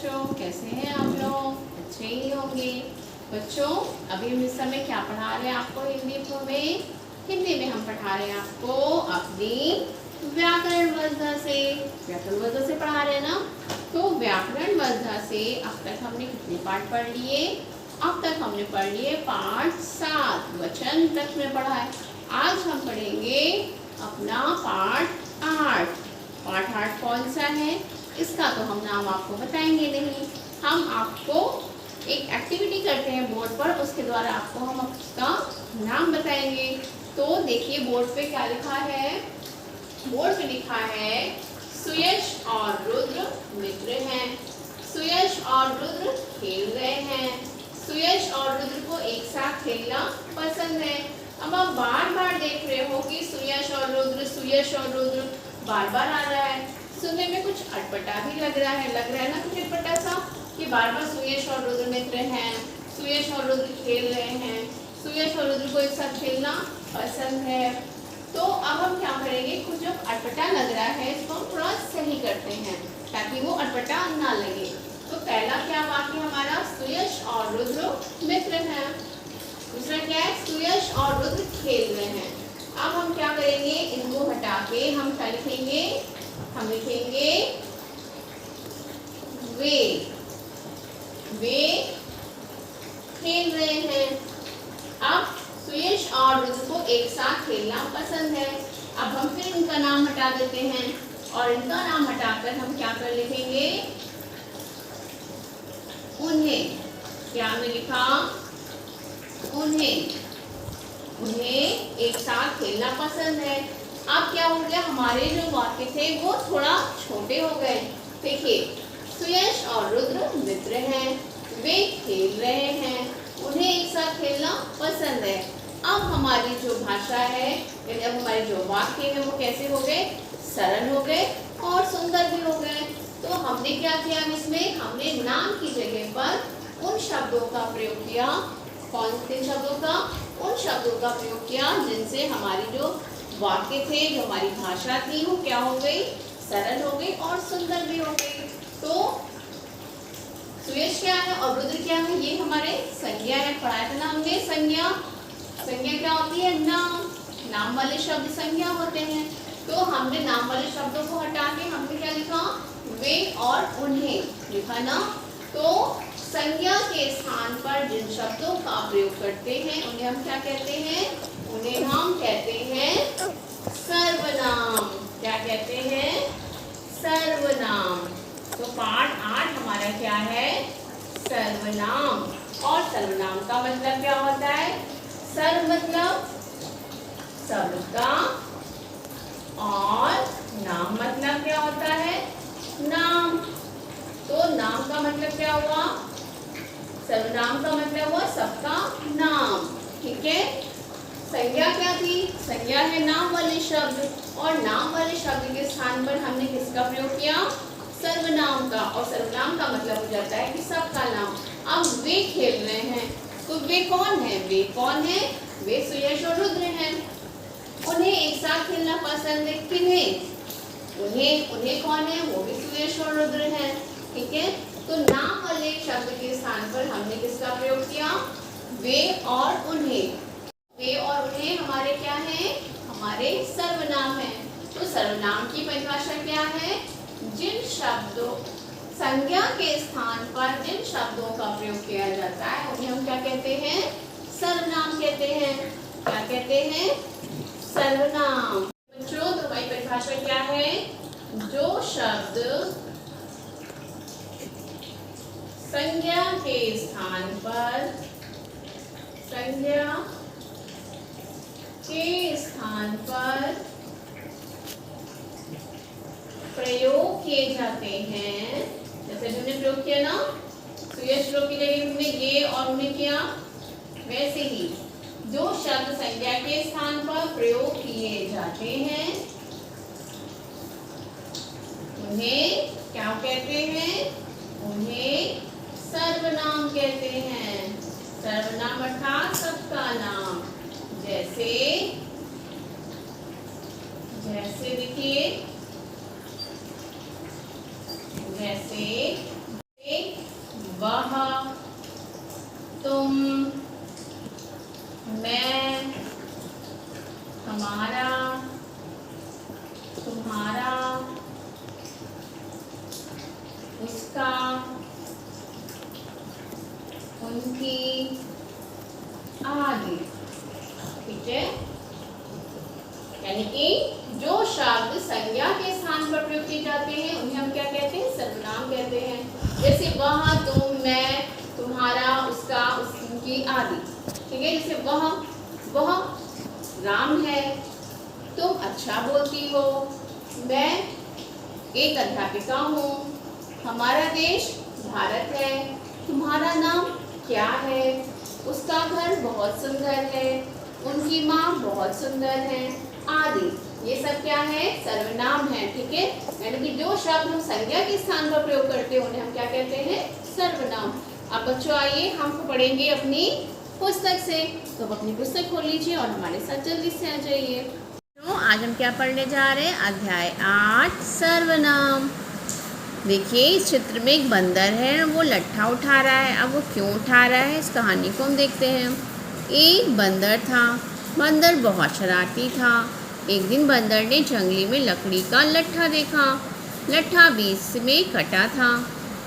बच्चों, कैसे हैं आप लोग? अच्छे ही होंगे। बच्चों, अभी हम इस समय क्या पढ़ा रहे हैं आपको हिंदी में हम पढ़ा रहे हैं आपको अपनी व्याकरण वजह से। व्याकरण वजह से पढ़ा रहे हैं ना। तो व्याकरण वजह से अब तक हमने कितने पाठ पढ़ लिए? अब तक हमने पढ़ लिए पाठ 7, वचन तक में पढ़ा है। आज हम पढ़ेंगे अपना पाठ 8। पाठ 8 कौन सा है इसका तो हम नाम आपको बताएंगे नहीं। हम आपको एक एक्टिविटी करते हैं बोर्ड पर, उसके द्वारा आपको हम उसका नाम बताएंगे। तो देखिए बोर्ड पे क्या लिखा है। बोर्ड पे लिखा है सुयश और रुद्र मित्र हैं। सुयश और रुद्र खेल रहे हैं। सुयश और रुद्र को एक साथ खेलना पसंद है। अब आप बार बार देख रहे हो कि सुयश और रुद्र बार बार आ रहा है। सुनने में कुछ अटपटा भी लग रहा है ना, कुछ अटपटा सा कि बार बार सुयश और रुद्र मित्र हैं, सुयश और रुद्र खेल रहे हैं, सुयश और रुद्र को एक साथ खेलना पसंद है। तो अब हम क्या करेंगे, कुछ जो अटपटा लग रहा है इसको हम थोड़ा सही करते हैं ताकि वो अटपटा ना लगे। तो पहला क्या वाक्य हमारा, सुयश और रुद्र मित्र हैं। दूसरा क्या है, सुयश और रुद्र खेल रहे हैं। अब हम क्या करेंगे, इनको हटा के हम क्या लिखेंगे, हम लिखेंगे वे खेल रहे हैं। अब सुयश और रुद्र को एक साथ खेलना पसंद है। अब हम फिर इनका नाम हटा देते हैं और इनका नाम हटाकर हम क्या कर लिखेंगे, उन्हें। क्या हमने लिखा, उन्हें एक साथ खेलना पसंद है। अब क्या हो गया, हमारे जो वाक्य थे वो थोड़ा छोटे हो गए। देखिए, सुयश और रुद्र मित्र हैं, वे खेल रहे हैं, उन्हें एक साथ खेलना पसंद है। अब हमारी जो भाषा है, यानी अब हमारे जो वाक्य है वो कैसे हो गए, सरल हो गए और सुंदर भी हो गए। तो हमने क्या किया इसमें, हमने नाम की जगह पर उन शब्दों का प्रयोग किया। कौन से शब्दों का, उन शब्दों का प्रयोग किया जिनसे हमारी जो वाक्य थे, जो हमारी भाषा थी वो क्या हो गई, सरल हो गई और सुंदर भी हो गई। तो सुयश क्या है और रुद्र क्या है, ये हमारे संज्ञा है। पढ़ाया था ना हमने संज्ञा। संज्ञा क्या होती है, नाम वाले शब्द संज्ञा होते हैं। तो हमने नाम वाले शब्दों को हटा के हमने क्या लिखा, वे और उन्हें लिखा ना। तो संज्ञा के स्थान पर जिन शब्दों का प्रयोग करते हैं उन्हें हम क्या कहते हैं, उन्हें हम कहते हैं सर्वनाम। क्या कहते हैं, सर्वनाम। तो पाठ 8 हमारा क्या है, सर्वनाम। और सर्वनाम का मतलब क्या होता है, सर्व मतलब शब्द का और नाम मतलब क्या होता है, नाम। तो नाम का मतलब क्या हुआ, सर्वनाम का मतलब हुआ सबका नाम। ठीक है। संज्ञा क्या थी, संज्ञा है नाम वाले शब्द, और नाम वाले शब्द के स्थान पर हमने किसका प्रयोग किया, सर्वनाम का। और सर्वनाम का मतलब हो जाता है कि सबका नाम। अब वे खेल रहे हैं, तो वे कौन है, वे कौन है, वे सुयश और रुद्र हैं। उन्हें एक साथ खेलना पसंद है, किन्हें, उन्हें कौन है, वो भी सुयश और रुद्र हैं। ठीक है। तो नाम वाले शब्द के स्थान पर हमने किसका प्रयोग किया, वे और उन्हें। वे और उन्हें हमारे क्या हैं, हमारे सर्वनाम हैं। तो सर्वनाम की परिभाषा क्या है, जिन शब्दों, संज्ञा के स्थान पर जिन शब्दों का प्रयोग किया जाता है उन्हें हम क्या कहते हैं, सर्वनाम कहते हैं। क्या कहते हैं, सर्वनाम। बच्चों, तो हमारी परिभाषा क्या है, जो शब्द संज्ञा के स्थान पर, संज्ञा के स्थान पर प्रयोग किए जाते हैं, जैसे हमने प्रयोग किया ना, सुयश लोग की जगह हमने ये और उन्हें किया, वैसे ही जो शब्द संज्ञा के स्थान पर प्रयोग किए जाते हैं उन्हें क्या कहते हैं, उन्हें सर्वनाम कहते हैं। सर्वनाम अर्थात सबका नाम। जैसे देखिए, जैसे उसका, उनकी आदि। ठीक है, यानी कि जो शब्द संज्ञा के स्थान पर प्रयोग किए जाते हैं उन्हें हम क्या कहते हैं? सर्वनाम कहते हैं। जैसे वह, तुम, मैं, तुम्हारा, उसका, उनकी आदि। ठीक है, जैसे वह राम है, तुम अच्छा बोलती हो, मैं एक अध्यापिका हूँ, हमारा देश भारत है, तुम्हारा नाम क्या है, उसका घर बहुत सुंदर है, उनकी माँ बहुत सुंदर है, आदि। ये सब क्या है? सर्वनाम है। ठीक है, यानी कि जो शब्द हम संज्ञा के स्थान पर प्रयोग करते हैं उन्हें हम क्या कहते हैं? सर्वनाम। अब बच्चों आइए हम पढ़ेंगे अपनी पुस्तक से। तो अब अपनी पुस्तक खोल लीजिए और हमारे साथ जल्दी से आ जाइए। तो आज हम क्या पढ़ने जा रहे हैं? अध्याय 8 सर्वनाम। देखिए इस चित्र में एक बंदर है, वो लट्ठा उठा रहा है। अब वो क्यों उठा रहा है, इस कहानी को हम देखते हैं। एक बंदर था, बंदर बहुत शरारती था। एक दिन बंदर ने जंगली में लकड़ी का लट्ठा देखा। लट्ठा बीच में कटा था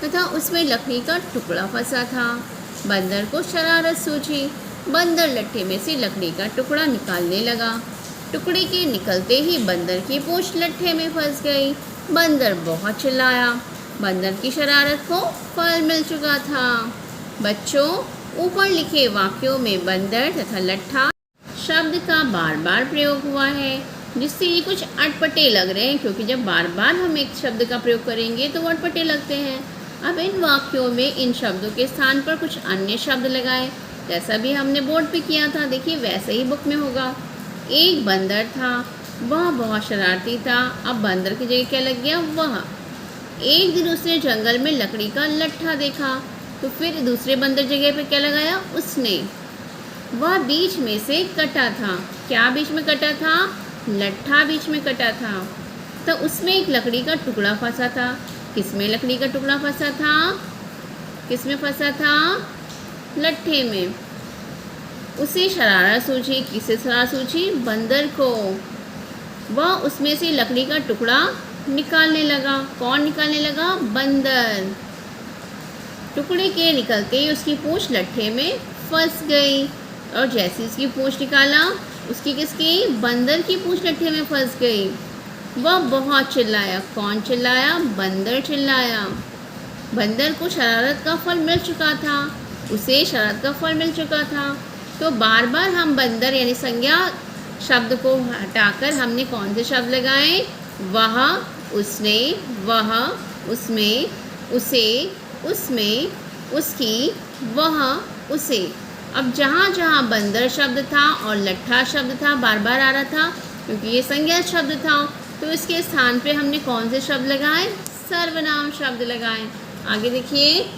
तथा उसमें लकड़ी का टुकड़ा फंसा था। बंदर को शरारत सूझी। बंदर लट्ठे में से लकड़ी का टुकड़ा निकालने लगा। टुकड़े के निकलते ही बंदर की पूंछ लट्ठे में फंस गई। बंदर बहुत चिल्लाया। बंदर की शरारत को फल मिल चुका था। बच्चों, ऊपर लिखे वाक्यों में बंदर तथा लट्ठा शब्द का बार बार प्रयोग हुआ है, जिससे ये कुछ अटपटे लग रहे हैं, क्योंकि जब बार बार हम एक शब्द का प्रयोग करेंगे तो वो अटपटे लगते हैं। अब इन वाक्यों में इन शब्दों के स्थान पर कुछ अन्य शब्द लगाएं, जैसा भी हमने बोर्ड पे किया था। देखिए वैसे ही बुक में होगा। एक बंदर था, वह बहुत शरारती था। अब बंदर की जगह क्या लग गया? वह। एक दिन उसने जंगल में लकड़ी का लट्ठा देखा, तो फिर दूसरे बंदर जगह पे क्या लगाया? उसने। वह बीच में से कटा था। क्या बीच में कटा था? लट्ठा बीच में कटा था। तो उसमें एक लकड़ी का टुकड़ा फंसा था। किसमें लकड़ी का टुकड़ा फंसा था? किसमें फंसा था? लट्ठे में। उसे शरारत सूझी। किसे शरारत सूझी? बंदर को। वह उसमें से लकड़ी का टुकड़ा निकालने लगा। कौन निकालने लगा? बंदर। टुकड़े के निकलते ही उसकी पूंछ लट्ठे में फंस गई, और जैसे उसकी पूंछ निकाला, उसकी किसकी? बंदर की पूंछ लट्ठे में फंस गई। वह बहुत चिल्लाया। कौन चिल्लाया? बंदर चिल्लाया। बंदर को शरारत का फल मिल चुका था। उसे शरारत का फल मिल चुका था। तो बार बार हम बंदर यानी संज्ञा शब्द को हटाकर हमने कौन से शब्द लगाए? वह, उसने, वह, उसमें, उसे, उसमें, उसकी, वह, उसे। अब जहाँ जहाँ बंदर शब्द था और लट्ठा शब्द था बार बार आ रहा था, क्योंकि ये संज्ञा शब्द था, तो इसके स्थान पे हमने कौन से शब्द लगाए? सर्वनाम शब्द लगाए। आगे देखिए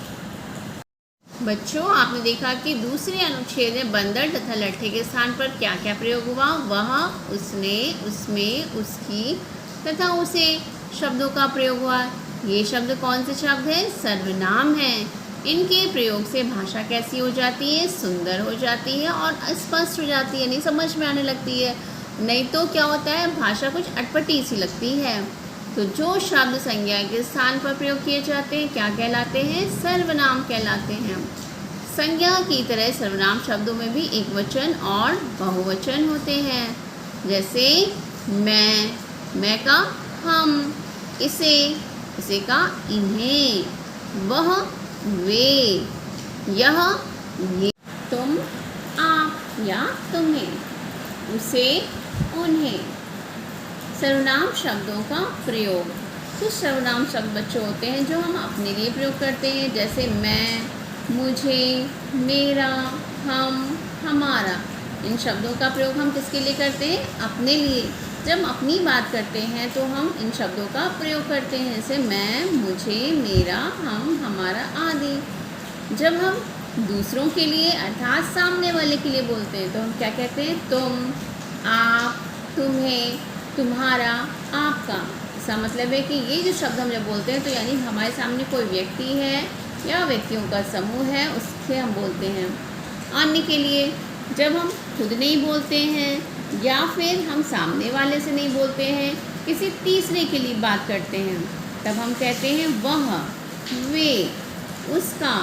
बच्चों, आपने देखा कि दूसरे अनुच्छेद में बंदर तथा लट्ठे के स्थान पर क्या क्या प्रयोग हुआ? वह, उसने, उसमें, उसकी तथा उसे शब्दों का प्रयोग हुआ। ये शब्द कौन से शब्द हैं? सर्वनाम हैं। इनके प्रयोग से भाषा कैसी हो जाती है? सुंदर हो जाती है और स्पष्ट हो जाती है, नहीं समझ में आने लगती है। नहीं तो क्या होता है, भाषा कुछ अटपटी सी लगती है। तो जो शब्द संज्ञा के स्थान पर प्रयोग किए जाते हैं क्या कहलाते हैं? सर्वनाम कहलाते हैं। संज्ञा की तरह सर्वनाम शब्दों में भी एक वचन और बहुवचन होते हैं। जैसे मैं का हम, इसे का इन्हें, वह वे, यह ये, तुम आप या तुम्हें, उसे उन्हें। सर्वनाम शब्दों का प्रयोग। कुछ सर्वनाम शब्द बच्चों होते हैं जो हम अपने लिए प्रयोग करते हैं, जैसे मैं, मुझे, मेरा, हम, हमारा। इन शब्दों का प्रयोग हम किसके लिए करते हैं? अपने लिए। जब अपनी बात करते हैं तो हम इन शब्दों का प्रयोग करते हैं, जैसे मैं, मुझे, मेरा, हम, हमारा आदि। जब हम दूसरों के लिए अर्थात सामने वाले के लिए बोलते हैं तो हम क्या कहते हैं? तुम, आप, तुम्हें, तुम्हारा, आपका। इसका मतलब है कि ये जो शब्द हम जब बोलते हैं तो यानी हमारे सामने कोई व्यक्ति है या व्यक्तियों का समूह है, उससे हम बोलते हैं। अन्य के लिए जब हम खुद नहीं बोलते हैं या फिर हम सामने वाले से नहीं बोलते हैं, किसी तीसरे के लिए बात करते हैं, तब हम कहते हैं वह। वे, उसका,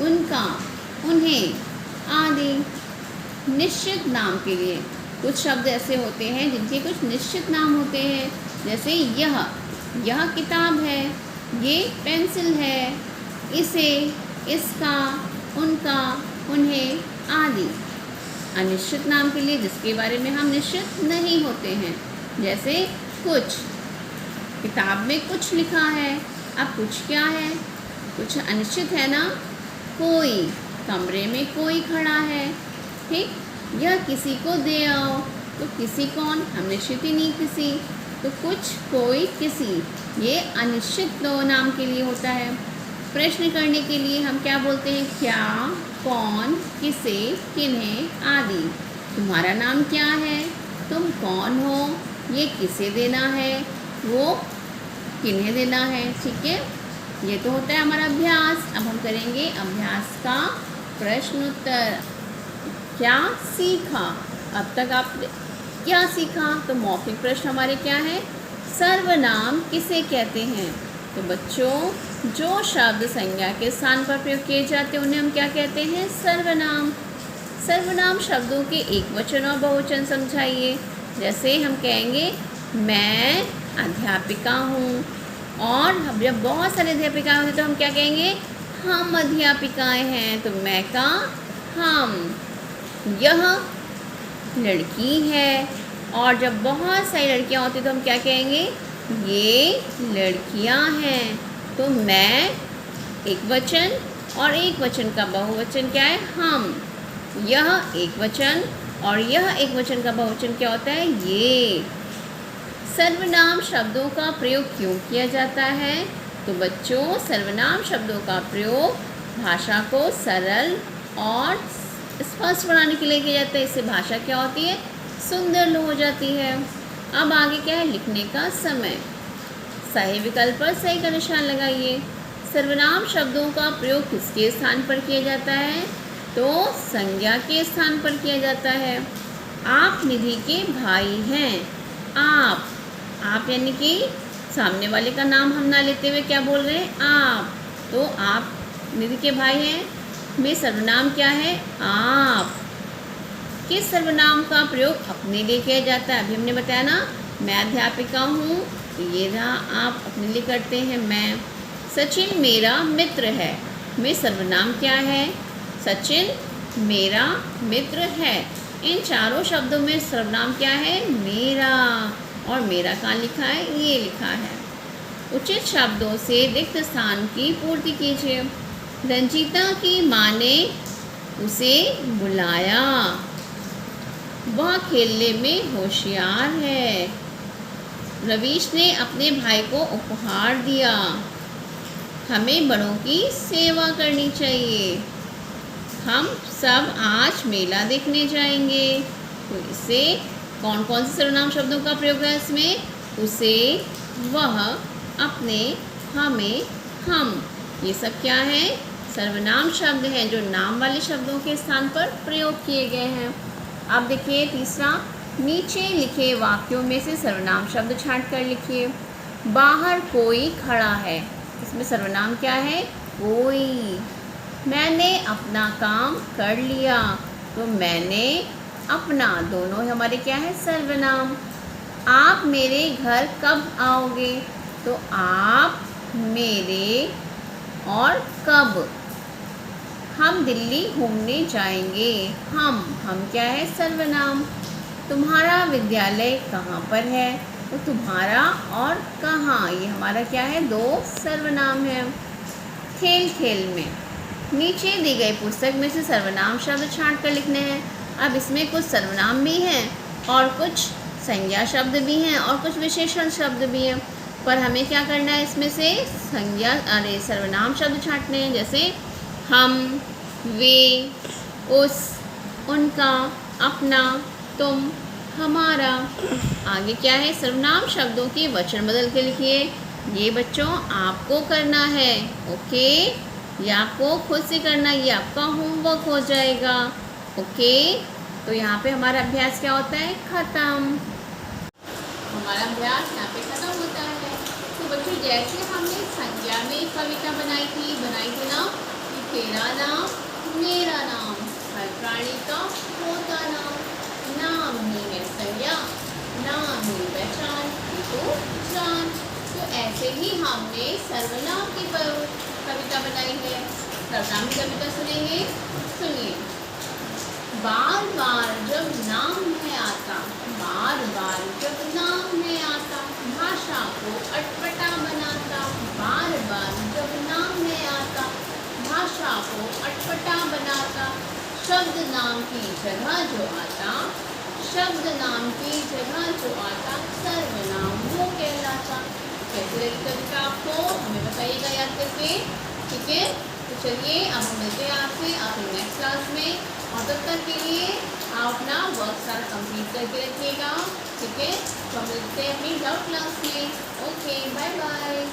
उनका, उन्हें आदि। निश्चित नाम के लिए कुछ शब्द ऐसे होते हैं जिनके कुछ निश्चित नाम होते हैं, जैसे यह किताब है, ये पेंसिल है, इसे, इसका, उनका, उन्हें आदि। अनिश्चित नाम के लिए जिसके बारे में हम निश्चित नहीं होते हैं, जैसे कुछ, किताब में कुछ लिखा है। अब कुछ क्या है? कुछ अनिश्चित है ना। कोई, कमरे में कोई खड़ा है। ठीक, यह किसी को दे आओ, तो किसी कौन? हम निश्चित ही नहीं किसी, तो कुछ, कोई, किसी, ये अनिश्चित नाम के लिए होता है। प्रश्न करने के लिए हम क्या बोलते हैं? क्या, कौन, किसे, किन्हें आदि। तुम्हारा नाम क्या है? तुम कौन हो? ये किसे देना है? वो किन्हें देना है। ठीक है, ये तो होता है हमारा अभ्यास। अब हम करेंगे अभ्यास का प्रश्न उत्तर। क्या सीखा? अब तक आपने क्या सीखा? तो मौखिक प्रश्न हमारे क्या है? सर्वनाम किसे कहते हैं? तो बच्चों, जो शब्द संज्ञा के स्थान पर प्रयोग किए जाते हैं उन्हें हम क्या कहते हैं? सर्वनाम। सर्वनाम शब्दों के एक वचन और बहुवचन समझाइए। जैसे हम कहेंगे मैं अध्यापिका हूँ, और जब बहुत सारे अध्यापिकाएँ होती तो हम क्या कहेंगे? हम अध्यापिकाएँ हैं, तो मैं का हम। यह लड़की है, और जब बहुत सारी लड़कियाँ होती तो हम क्या कहेंगे? ये लड़कियाँ हैं, तो मैं एक वचन और एक वचन का बहुवचन क्या है? हम। यह एक वचन और यह एक वचन का बहुवचन क्या होता है? ये। सर्वनाम शब्दों का प्रयोग क्यों किया जाता है? तो बच्चों, सर्वनाम शब्दों का प्रयोग भाषा को सरल और स्पष्ट बनाने के लिए किया जाता है। इससे भाषा क्या होती है? सुंदर हो जाती है। अब आगे क्या है? लिखने का समय। सही विकल्प पर सही का निशान लगाइए। सर्वनाम शब्दों का प्रयोग किसके स्थान पर किया जाता है? तो संज्ञा के स्थान पर किया जाता है। आप निधि के भाई हैं। आप यानी कि सामने वाले का नाम हम ना लेते हुए क्या बोल रहे हैं? आप। तो आप निधि के भाई हैं में सर्वनाम क्या है? आप। किस सर्वनाम का प्रयोग अपने लिए किया जाता है? अभी हमने बताया ना, मैं अध्यापिका हूँ, तो ये रहा आप अपने लिए करते हैं मैं। सचिन मेरा मित्र है में सर्वनाम क्या है? सचिन मेरा मित्र है। इन चारों शब्दों में सर्वनाम क्या है? मेरा। और मेरा कहाँ लिखा है? ये लिखा है। उचित शब्दों से रिक्त स्थान की पूर्ति कीजिए। रंजीता की माँ ने उसे बुलाया। वह खेलने में होशियार है। रवीश ने अपने भाई को उपहार दिया। हमें बड़ों की सेवा करनी चाहिए। हम सब आज मेला देखने जाएंगे। तो इससे कौन कौन से सर्वनाम शब्दों का प्रयोग है इसमें? उसे, वह, अपने, हमें, हम, ये सब क्या है? सर्वनाम शब्द हैं जो नाम वाले शब्दों के स्थान पर प्रयोग किए गए हैं। अब देखिए तीसरा, नीचे लिखे वाक्यों में से सर्वनाम शब्द छांट कर लिखिए। बाहर कोई खड़ा है, इसमें सर्वनाम क्या है? कोई। मैंने अपना काम कर लिया, तो मैंने, अपना, दोनों हमारे क्या है? सर्वनाम। आप मेरे घर कब आओगे? तो आप, मेरे और कब। हम दिल्ली घूमने जाएंगे। हम क्या है? सर्वनाम। तुम्हारा विद्यालय कहाँ पर है? तो तुम्हारा और कहाँ, ये हमारा क्या है? दो सर्वनाम है। खेल खेल में, नीचे दी गई पुस्तक में से सर्वनाम शब्द छांट कर लिखने हैं। अब इसमें कुछ सर्वनाम भी हैं और कुछ संज्ञा शब्द भी हैं और कुछ विशेषण शब्द भी हैं, पर हमें क्या करना है? इसमें से सर्वनाम शब्द छांटने हैं। जैसे हम, वे, उस, उनका, अपना, तुम, हमारा। आगे क्या है? सर्वनाम शब्दों के वचन बदल के लिखिए। ये बच्चों आपको करना है, ओके? ये आपको खुद से करना, ये आपका होमवर्क हो जाएगा, ओके? तो यहाँ पे हमारा अभ्यास क्या होता है? खत्म। हमारा अभ्यास यहाँ पे खत्म होता है। तो बच्चों जैसे हमने संज्ञा में कविता बनाई थी ना कि तेरा नाम मेरा नाम, हर प्राणी का होता नाम, नाम ही है संज्ञा, नाम ही पहचान की तो जान। तो ऐसे ही हमने सर्वनाम की कविता बनाई है। सर्वनाम की कविता सुनेंगे, सुनिए। बार बार जब नाम है आता, बार बार जब नाम है आता, भाषा को अटपटा बनाता, बार बार जब नाम है आता, भाषा को अटपटा बनाता, शब्द नाम की जगह जो आता, शब्द नाम की जगह जो आता, सर्वनाम वो कहलाता। कैसे लगी कविता आपको, हमें बताइएगा याद करके, ठीक है। तो चलिए अब हम मिलते हैं आपसे अपनी नेक्स्ट क्लास में, और तब तक के लिए आप अपना वर्क सारा कंप्लीट करके रखिएगा, ठीक है। तो हम मिलते हैं अपनी डाउट क्लास में। Okay, bye bye.